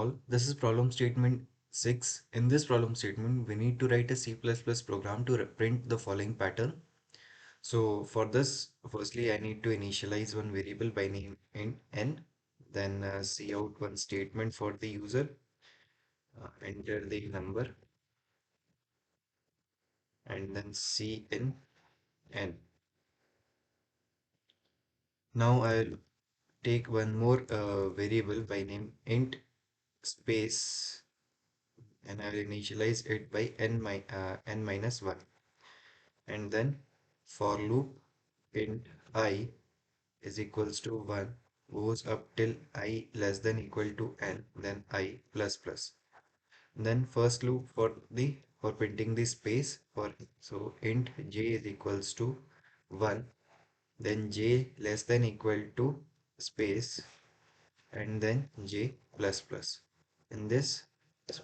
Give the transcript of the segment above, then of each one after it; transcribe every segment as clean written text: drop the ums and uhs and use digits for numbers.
solve. This is problem statement 6. In this problem statement, we need to write a C++ program to print the following pattern. So for this, firstly, I need to initialize one variable by name int n, then see out one statement for the user, enter the number, and then C in n. Now I'll take one more variable by name int space, and I will initialize it by n minus 1, and then for loop int I is equals to 1 goes up till I less than equal to n, then I plus plus. Then first loop for printing the space for, so int j is equals to 1, then j less than equal to space, and then j plus plus. In this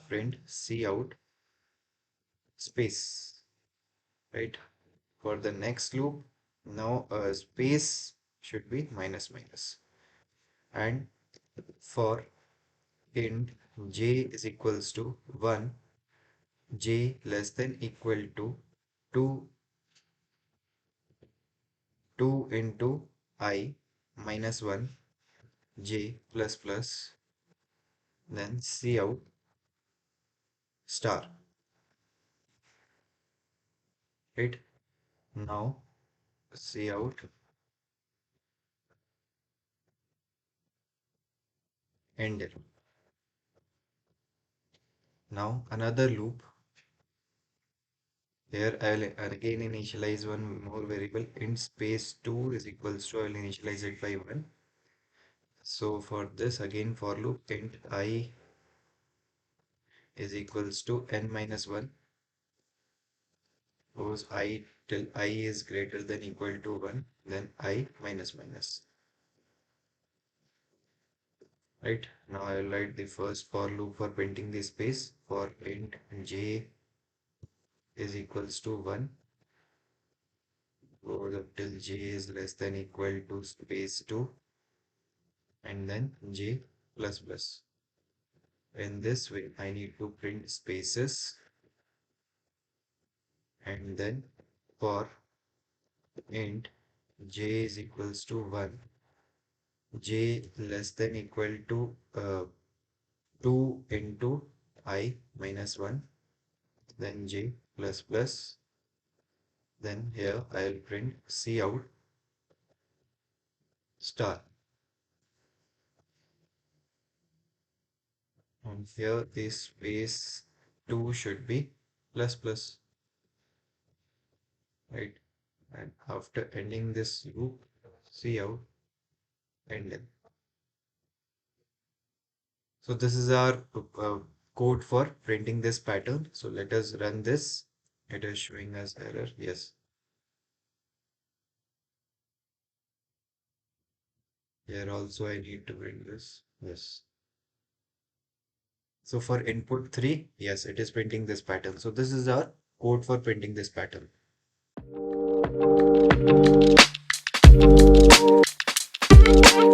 print cout space, right? For the next loop, now space should be minus minus, and for int j is equals to 1, j less than equal to 2 2 into I minus 1 j plus plus, then cout star. Right? Now cout enter. Now another loop. Here I will again initialize one more variable int space 2 is equals to, I will initialize it by 1. So for this again for loop int I is equals to n minus 1, suppose I till I is greater than equal to 1, then I minus minus. Right, now I will write the first for loop for printing the space for int j is equals to 1 goes up till j is less than equal to space 2, and then j plus plus. In this way I need to print spaces, and then for int j is equals to 1, j less than equal to 2 into I minus 1, then j plus plus. Then here I'll print cout star, and here this space 2 should be plus plus, right? And after ending this loop, cout ended. So this is our code for printing this pattern. So let us run this. It is showing us error. Yes. Here also I need to print this. Yes. So for input 3, yes, it is printing this pattern. So this is our code for printing this pattern.